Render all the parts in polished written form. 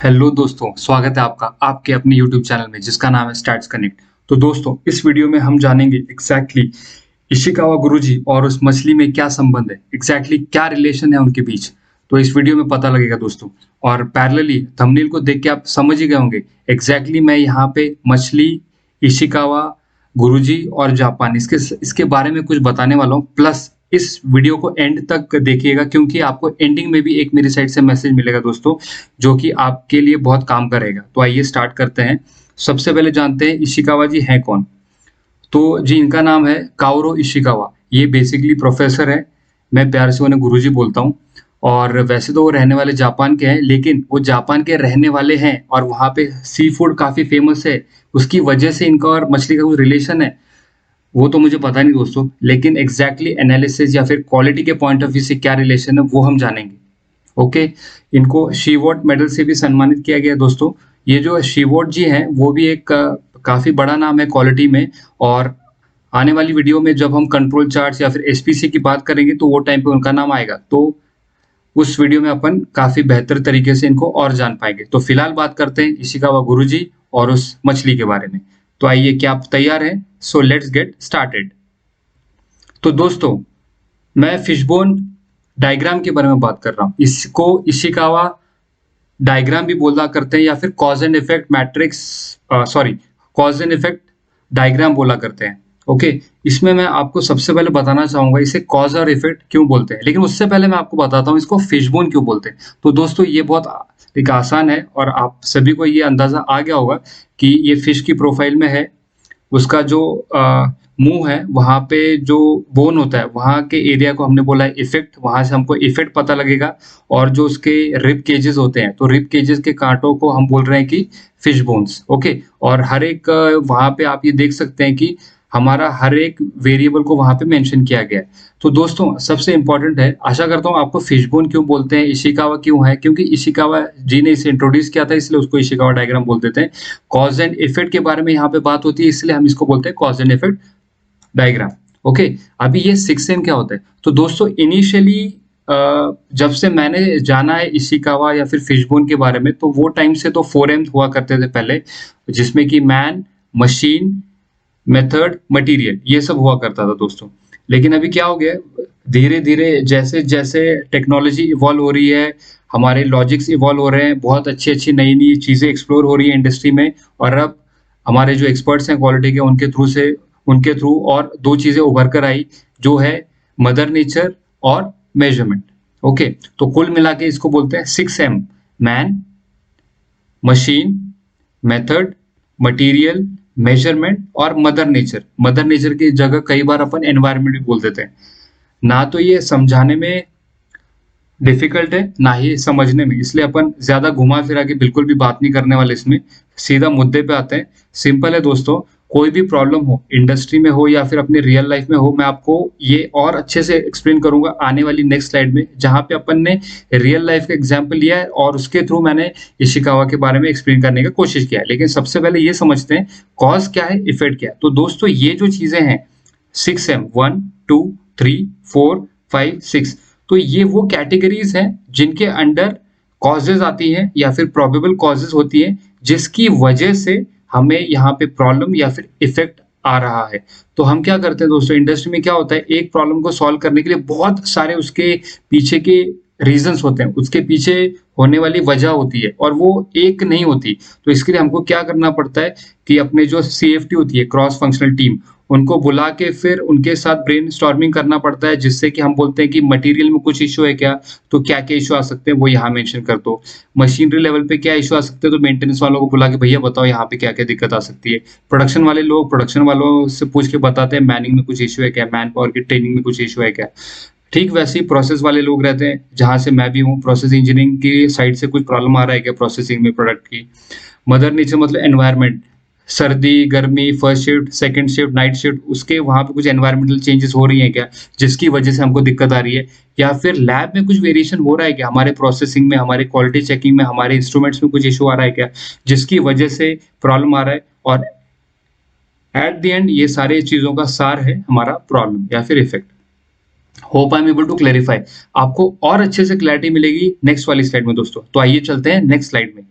Hello दोस्तों, स्वागत है आपका आपके अपने यूट्यूब चैनल में जिसका नाम है स्टैट्स कनेक्ट। तो दोस्तों, इस वीडियो में हम जानेंगे एग्जैक्टली इशिकावा गुरुजी और उस मछली में क्या संबंध है, एग्जैक्टली क्या रिलेशन है उनके बीच। तो इस वीडियो में पता लगेगा दोस्तों। और पैरेलली थंबनेल को देख के आप समझ ही गए होंगे एग्जैक्टली मैं यहाँ पे मछली, इशिकावा, गुरुजी और जापान इसके इसके बारे में कुछ बताने वाला हूँ। प्लस इस वीडियो को एंड तक देखिएगा क्योंकि आपको एंडिंग में भी एक मेरी साइड से मैसेज मिलेगा दोस्तों, जो कि आपके लिए बहुत काम करेगा। तो आइए स्टार्ट करते हैं। सबसे पहले जानते हैं इशिकावा जी हैं कौन। तो जी इनका नाम है काओरो इशिकावा। ये बेसिकली प्रोफेसर है। मैं प्यार से उन्हें गुरुजी बोलता हूँ। और वैसे तो वो रहने वाले जापान के हैं, लेकिन वो जापान के रहने वाले हैं और वहाँ पे सी फूड काफ़ी फेमस है। उसकी वजह से इनका और मछली का कोई रिलेशन है वो तो मुझे पता नहीं दोस्तों, लेकिन एग्जैक्टली एनालिसिस या फिर क्वालिटी के पॉइंट ऑफ व्यू से क्या रिलेशन है वो हम जानेंगे। ओके। इनको शीवॉट मेडल से भी सम्मानित किया गया दोस्तों। ये जो शीवॉट जी हैं वो भी एक काफ़ी बड़ा नाम है क्वालिटी में। और आने वाली वीडियो में जब हम कंट्रोल चार्ट्स या फिर एसपीसी की बात करेंगे तो वो टाइम पे उनका नाम आएगा। तो उस वीडियो में अपन काफ़ी बेहतर तरीके से इनको और जान पाएंगे। तो फिलहाल बात करते हैं इशिकावा गुरुजी और उस मछली के बारे में। तो आइए, क्या आप तैयार हैं? So let's get started. तो दोस्तों, मैं फिशबोन डायग्राम के बारे में बात कर रहा हूँ। इसको इशिकावा डायग्राम भी बोला करते हैं या फिर cause and effect matrix, sorry, cause and effect diagram बोला करते हैं। ओके। इसमें मैं आपको सबसे पहले बताना चाहूंगा इसे कॉज और इफेक्ट क्यों बोलते हैं, लेकिन उससे पहले मैं आपको बताता हूँ इसको फिशबोन क्यों बोलते हैं। तो दोस्तों, ये बहुत एक आसान है और आप सभी को ये अंदाजा आ गया होगा कि ये फिश की प्रोफाइल में है। उसका जो मुंह है वहाँ पे जो बोन होता है वहाँ के एरिया को हमने बोला है इफेक्ट, वहाँ से हमको इफेक्ट पता लगेगा। और जो उसके रिब केजेस होते हैं तो रिब केजेस के कांटों को हम बोल रहे हैं कि फिश बोन्स। ओके। और हर एक वहाँ पे आप ये देख सकते हैं कि हमारा हर एक वेरिएबल को वहाँ पे मेंशन किया गया है। तो दोस्तों, सबसे इम्पोर्टेंट है, आशा करता हूँ आपको फिशबोन क्यों बोलते हैं, इशिकावा क्यों है, क्योंकि इशिकावा जी ने इसे इंट्रोड्यूस किया था इसलिए उसको इशिकावा डायग्राम बोल देते हैं। कॉज एंड इफेक्ट के बारे में यहाँ पे बात होती है इसलिए हम इसको बोलते हैं cause and effect diagram. Okay. अभी ये 6M क्या होता है? तो दोस्तों, इनिशियली जब से मैंने जाना है इशिकावा या फिर फिशबोन के बारे में तो वो टाइम से तो 4M हुआ करते थे पहले, जिसमें कि मैन, मशीन, मेथड, मटेरियल ये सब हुआ करता था दोस्तों। लेकिन अभी क्या हो गया, धीरे धीरे जैसे जैसे टेक्नोलॉजी इवॉल्व हो रही है, हमारे लॉजिक्स इवॉल्व हो रहे हैं, बहुत अच्छी अच्छी नई नई चीज़ें एक्सप्लोर हो रही है इंडस्ट्री में। और अब हमारे जो एक्सपर्ट्स हैं क्वालिटी के उनके थ्रू और दो चीज़ें उभर कर आई, जो है मदर नेचर और मेजरमेंट। ओके। तो कुल मिला के इसको बोलते हैं 6M। Man, machine, method, material, measurement और मदर नेचर। मदर नेचर की जगह कई बार अपन एनवायरनमेंट भी बोल देते हैं। ना तो ये समझाने में डिफिकल्ट है ना ही समझने में, इसलिए अपन ज्यादा घुमा फिरा के बिल्कुल भी बात नहीं करने वाले इसमें। सीधा मुद्दे पे आते हैं। सिंपल है दोस्तों, कोई भी प्रॉब्लम हो इंडस्ट्री में हो या फिर अपनी रियल लाइफ में हो, मैं आपको ये और अच्छे से एक्सप्लेन करूंगा आने वाली नेक्स्ट स्लाइड में, जहां पे अपन ने रियल लाइफ का एग्जाम्पल लिया है और उसके थ्रू मैंने इशिकावा के बारे में एक्सप्लेन करने की कोशिश किया है। लेकिन सबसे पहले ये समझते हैं कॉज क्या है, इफेक्ट क्या है। तो दोस्तों, ये जो चीजें हैं 6M, 1, 2, 3, 4, 5, 6, तो ये वो कैटेगरीज हैं जिनके अंडर कॉजेज आती हैं या फिर प्रोबेबल कॉजेज होती हैं, जिसकी वजह से हमें यहाँ पे प्रॉब्लम या फिर इफेक्ट आ रहा है। तो हम क्या करते हैं दोस्तों, इंडस्ट्री में क्या होता है, एक प्रॉब्लम को सॉल्व करने के लिए बहुत सारे उसके पीछे के रीजंस होते हैं, उसके पीछे होने वाली वजह होती है और वो एक नहीं होती। तो इसके लिए हमको क्या करना पड़ता है कि अपने जो CFT होती है, क्रॉस फंक्शनल टीम, उनको बुला के फिर उनके साथ ब्रेनस्टॉर्मिंग करना पड़ता है, जिससे कि हम बोलते हैं कि मटेरियल में कुछ इश्यू है क्या, तो क्या-क्या इश्यू आ सकते हैं वो यहाँ मेंशन कर दो। मशीनरी लेवल पे क्या इश्यू आ सकते हैं, तो मेंटेनेंस वालों को बुला के भैया बताओ यहाँ पे क्या-क्या दिक्कत आ सकती है। प्रोडक्शन वाले लोग प्रोडक्शन वालों से पूछ के बताते हैं मैनिंग में कुछ इश्यू है क्या, मैन पावर की ट्रेनिंग में कुछ इश्यू है क्या। ठीक वैसे ही प्रोसेस वाले लोग रहते हैं, जहाँ से मैं भी हूँ, प्रोसेस इंजीनियरिंग की साइड से कुछ प्रॉब्लम आ रहा है क्या प्रोसेसिंग में प्रोडक्ट की। मदर नेचर मतलब एनवायरनमेंट, सर्दी, गर्मी, first shift, second shift, night shift, उसके वहाँ पे कुछ एनवायरमेंटल चेंजेस हो रही हैं क्या, जिसकी वजह से हमको दिक्कत आ रही है। या फिर लैब में कुछ वेरिएशन हो रहा है क्या, हमारे प्रोसेसिंग में, हमारे क्वालिटी चेकिंग में, हमारे इंस्ट्रूमेंट्स में कुछ इश्यू आ रहा है क्या, जिसकी वजह से प्रॉब्लम आ रहा है। और एट द एंड ये सारी चीज़ों का सार है हमारा प्रॉब्लम या फिर effect. Hope I am able to clarify. आपको और अच्छे से क्लैरिटी मिलेगी नेक्स्ट वाली स्लाइड में दोस्तों। तो आइए चलते हैं नेक्स्ट स्लाइड में।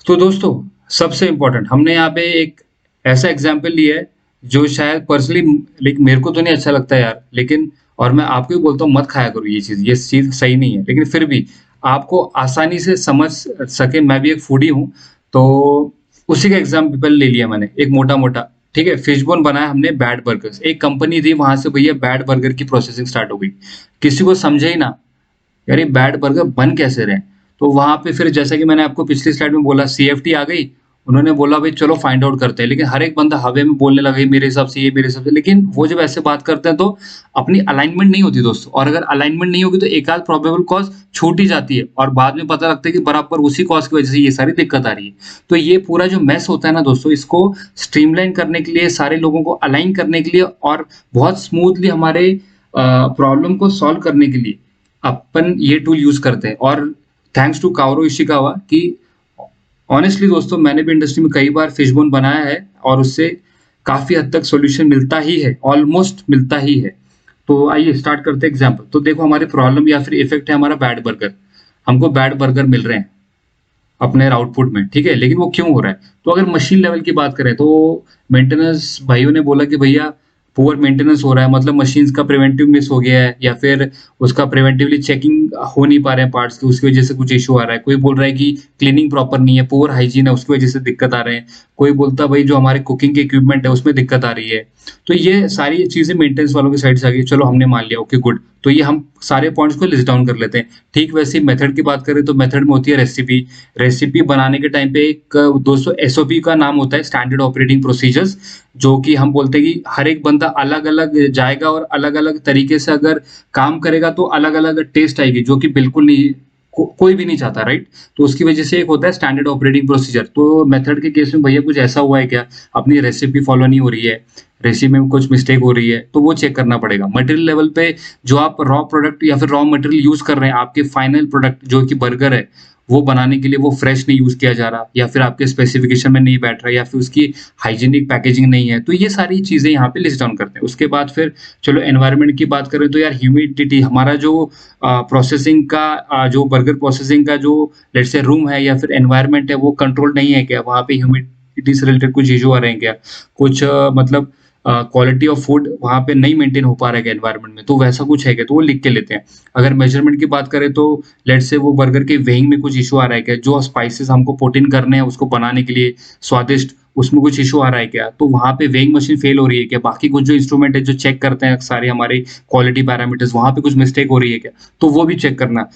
तो दोस्तों, सबसे इम्पोर्टेंट हमने यहाँ पे एक ऐसा एग्जाम्पल लिया है जो शायद पर्सनली लाइक मेरे को तो नहीं अच्छा लगता यार, लेकिन और मैं आपको भी बोलता हूँ मत खाया करो ये चीज़ सही नहीं है। लेकिन फिर भी आपको आसानी से समझ सके, मैं भी एक फूडी हूँ, तो उसी का एग्जाम्पल ले लिया मैंने एक मोटा-मोटा, ठीक है? फिशबोन बनाया हमने बैड बर्गर्स, एक कंपनी थी वहाँ से भैया बैड बर्गर की प्रोसेसिंग स्टार्ट हो गई। किसी को समझे ही ना यार ये बैड बर्गर बन कैसे रहे हैं? तो वहाँ पे फिर जैसा कि मैंने आपको पिछली स्लाइड में बोला सीएफटी आ गई, उन्होंने बोला भाई चलो फाइंड आउट करते हैं, लेकिन हर एक बंदा हवा में बोलने लगा ये मेरे हिसाब से ये मेरे हिसाब से, लेकिन वो जब ऐसे बात करते हैं तो अपनी अलाइनमेंट नहीं होती दोस्तों, और अगर अलाइनमेंट नहीं होगी तो एक आध प्रोबेबल कॉज़ छूट ही जाती है और बाद में पता लगता है कि बराबर उसी कॉज़ की वजह से ये सारी दिक्कत आ रही है। तो ये पूरा जो मेस होता है ना दोस्तों, इसको स्ट्रीमलाइन करने के लिए, सारे लोगों को अलाइन करने के लिए और बहुत स्मूथली हमारे प्रॉब्लम को सॉल्व करने के लिए अपन ये टूल यूज़ करते हैं। और थैंक्स टू काओरो इशिकावा कि ऑनेस्टली दोस्तों मैंने भी इंडस्ट्री में कई बार फिशबोन बनाया है और उससे काफ़ी हद तक सॉल्यूशन मिलता ही है, ऑलमोस्ट मिलता ही है। तो आइए स्टार्ट करते हैं एग्जांपल। तो देखो हमारी प्रॉब्लम या फिर इफेक्ट है हमारा बैड बर्गर। हमको बैड बर्गर मिल रहे हैं अपने आउटपुट में, ठीक है? लेकिन वो क्यों हो रहा है? तो अगर मशीन लेवल की बात करें तो मेंटेनेंस भाइयों ने बोला कि भैया पुअर मेंटेनेंस हो रहा है, मतलब मशीन्स का प्रिवेंटिव मिस हो गया है या फिर उसका प्रिवेंटिवली चेकिंग हो नहीं पा रहे हैं पार्ट्स की, उसकी वजह से कुछ इश्यू आ रहा है। कोई बोल रहा है कि क्लीनिंग प्रॉपर नहीं है, पुअर हाइजीन है, उसकी वजह से दिक्कत आ रहे हैं। कोई बोलता है भाई जो हमारे कुकिंग के इक्विपमेंट है उसमें दिक्कत आ रही है। तो ये सारी चीज़ें मेंटेनेंस वालों की साइड से आ गई। चलो हमने मान लिया, ओके गुड। तो ये हम सारे पॉइंट्स को लिस्ट डाउन कर लेते हैं। ठीक वैसे ही मेथड की बात करें तो मेथड में होती है रेसिपी। रेसिपी बनाने के टाइम पे एक दोस्तों एसओपी का नाम होता है, स्टैंडर्ड ऑपरेटिंग प्रोसीजर्स, जो कि हम बोलते हैं कि हर एक बंदा अलग-अलग जाएगा और अलग-अलग तरीके से अगर काम करेगा तो अलग-अलग टेस्ट आएगी, जो कि बिल्कुल नहीं कोई भी नहीं चाहता, राइट? तो उसकी वजह से एक होता है स्टैंडर्ड ऑपरेटिंग प्रोसीजर। तो मेथड के केस में भैया कुछ ऐसा हुआ है क्या? अपनी रेसिपी फॉलो नहीं हो रही है, रेसिपी में कुछ मिस्टेक हो रही है, तो वो चेक करना पड़ेगा। मटेरियल लेवल पे जो आप रॉ प्रोडक्ट या फिर रॉ मटेरियल यूज़ कर रहे हैं, आपके फाइनल प्रोडक्ट जो कि बर्गर है, वो बनाने के लिए वो फ्रेश नहीं यूज़ किया जा रहा या फिर आपके स्पेसिफिकेशन में नहीं बैठ रहा या फिर उसकी हाइजीनिक पैकेजिंग नहीं है, तो ये सारी चीज़ें यहाँ पे लिस्ट डाउन करते हैं। उसके बाद फिर चलो एनवायरनमेंट की बात करें तो यार ह्यूमिडिटी हमारा जो प्रोसेसिंग का जो बर्गर प्रोसेसिंग का जो लेट्स से रूम है या फिर एनवायरनमेंट है वो कंट्रोल नहीं है क्या? वहाँ पे ह्यूमिडिटी से रिलेटेड कुछ इश्यू आ रहे हैं क्या? कुछ मतलब क्वालिटी ऑफ फूड वहाँ पे नहीं मेंटेन हो पा रहा है एनवायरनमेंट में, तो वैसा कुछ है क्या? तो वो लिख के लेते हैं। अगर मेजरमेंट की बात करें तो लेट्स से वो बर्गर के वेइंग में कुछ इश्यू आ रहा है क्या? जो स्पाइसेस हमको पुट इन करने हैं उसको बनाने के लिए स्वादिष्ट, उसमें कुछ इश्यू आ रहा है क्या? तो वहाँ पे वेइंग मशीन फेल हो रही है क्या? बाकी कुछ जो इंस्ट्रूमेंट है जो चेक करते हैं सारे हमारे क्वालिटी पैरामीटर्स, वहाँ पे कुछ मिस्टेक हो रही है क्या? तो वो भी चेक करना।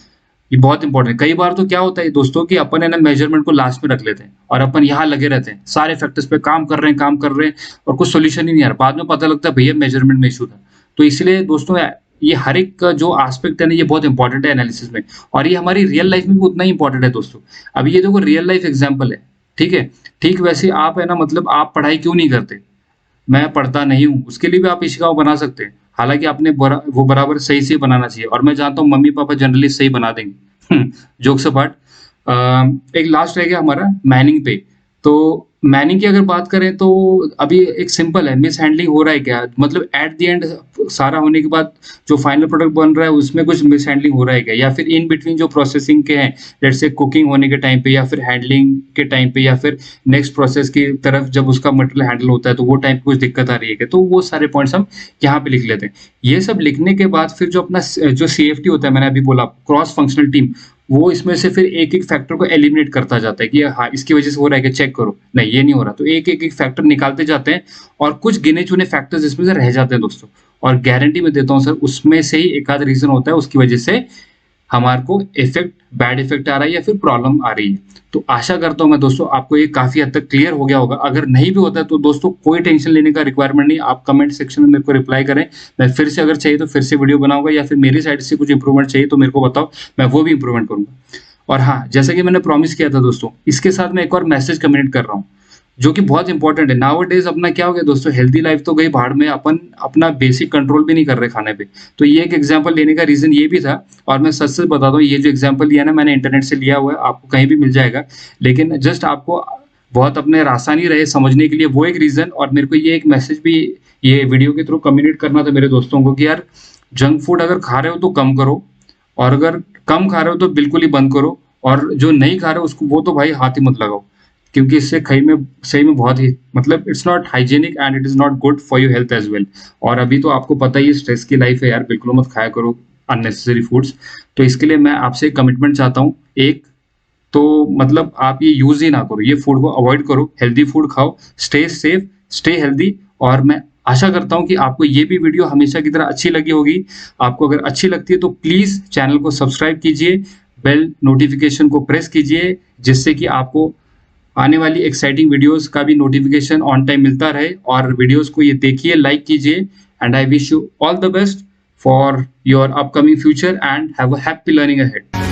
ये बहुत इंपॉर्टेंट है। कई बार तो क्या होता है दोस्तों कि अपन है ना मेजरमेंट को लास्ट में रख लेते हैं और अपन यहाँ लगे रहते हैं, सारे फैक्टर्स पे काम कर रहे हैं और कुछ सॉल्यूशन ही नहीं आ रहा। बाद में पता लगता है भैया मेजरमेंट में इश्यू था। तो इसलिए दोस्तों ये हर एक का जो एस्पेक्ट है ना ये बहुत इंपॉर्टेंट है एनालिसिस में, और ये हमारी रियल लाइफ में भी उतना ही इंपॉर्टेंट है दोस्तों। अभी ये देखो रियल लाइफ एग्जांपल है, ठीक है? ठीक वैसे ही आप है ना मतलब आप पढ़ाई क्यों नहीं करते? मैं पढ़ता नहीं हूँ, उसके लिए भी आप इशिकावा बना सकते हैं। हालाँकि आपने वो बराबर सही से बनाना चाहिए और मैं जानता हूँ मम्मी-पापा जनरली सही बना देंगे। जोक्स अपार्ट, एक लास्ट रह गया हमारा मैनिंग पे। तो मैनिंग की अगर बात करें तो अभी एक सिंपल है, मिसहैंडलिंग हो रहा है क्या? मतलब एट द एंड सारा होने के बाद जो फाइनल प्रोडक्ट बन रहा है उसमें कुछ मिसहैंडलिंग हो रहा है क्या? या फिर इन बिटवीन जो प्रोसेसिंग के हैं, लेट्स से कुकिंग होने के टाइम पे या फिर हैंडलिंग के टाइम पे या फिर नेक्स्ट प्रोसेस की तरफ जब उसका मटेरियल हैंडल होता है तो वो टाइम पे कुछ दिक्कत आ रही है क्या? तो वो सारे पॉइंट्स हम यहाँ पे लिख लेते हैं। ये सब लिखने के बाद फिर जो अपना जो सीएफटी होता है, मैंने अभी बोला क्रॉस फंक्शनल टीम, वो इसमें से फिर एक-एक फैक्टर को एलिमिनेट करता जाता है कि हाँ, इसकी वजह से हो रहा है क्या चेक करो। नहीं, ये नहीं हो रहा। तो एक-एक फैक्टर निकालते जाते हैं और कुछ गिने-चुने फैक्टर्स इसमें से रह जाते हैं दोस्तों। और गारंटी मैं देता हूँ सर उसमें से ही एक आध रीज़न होता है उसकी वजह से हमारे को बैड इफ़ेक्ट आ रहा है या फिर प्रॉब्लम आ रही है। तो आशा करता हूँ मैं दोस्तों आपको ये काफ़ी हद तक क्लियर हो गया होगा। अगर नहीं भी होता है तो दोस्तों कोई टेंशन लेने का रिक्वायरमेंट नहीं, आप कमेंट सेक्शन में मेरे को रिप्लाई करें। मैं फिर से अगर चाहिए तो फिर से वीडियो बनाऊँगा या फिर मेरी साइड से कुछ इम्प्रूवमेंट चाहिए तो मेरे को बताओ, मैं वो भी इम्प्रूवमेंट करूँगा। और हाँ, जैसा कि मैंने प्रॉमिस किया था दोस्तों, इसके साथ मैं एक और मैसेज कम्युनिकेट कर रहा हूँ, जो कि बहुत इंपॉर्टेंट है। नाउ-अ-डेज़ अपना क्या हो गया दोस्तों, हेल्दी लाइफ तो गई भाड़ में, अपन अपना बेसिक कंट्रोल भी नहीं कर रहे खाने पे। तो ये एक एग्ज़ाम्पल लेने का रीज़न ये भी था, और मैं सच-सच बताता हूँ ये जो एग्ज़ाम्पल लिया ना मैंने इंटरनेट से लिया हुआ है, आपको कहीं भी मिल जाएगा। लेकिन जस्ट आपको बहुत अपने आसानी रहे समझने के लिए वो एक रीज़न, और मेरे को ये एक मैसेज भी ये वीडियो के थ्रू कम्युनिकेट करना था मेरे दोस्तों को कि यार जंक फूड अगर खा रहे हो तो कम करो, और अगर कम खा रहे हो तो बिल्कुल ही बंद करो, और जो नहीं खा रहे हो उसको वो तो भाई हाथ ही मत लगाओ। क्योंकि इससे सही में बहुत ही मतलब it's not hygienic and it is not good for your health as well. और अभी तो आपको पता ही है स्ट्रेस की लाइफ है यार, बिल्कुल मत खाया करो अननेसेसरी फूड्स। तो इसके लिए मैं आपसे कमिटमेंट चाहता हूँ एक, तो मतलब आप ये यूज़ ही ना करो, ये फूड को अवॉइड करो, हेल्दी फूड खाओ, स्टे सेफ, स्टे हेल्दी। और मैं आशा करता हूँ कि आपको ये भी वीडियो हमेशा की तरह अच्छी लगी होगी। आपको अगर अच्छी लगती है तो प्लीज़ चैनल को सब्सक्राइब कीजिए, बेल नोटिफ़िकेशन को प्रेस कीजिए, जिससे कि आपको आने वाली एक्साइटिंग वीडियोज़ का भी नोटिफ़िकेशन ऑन टाइम मिलता रहे। और वीडियोज़ को ये देखिए, लाइक कीजिए and I wish you all the best for your upcoming future and have a happy learning ahead.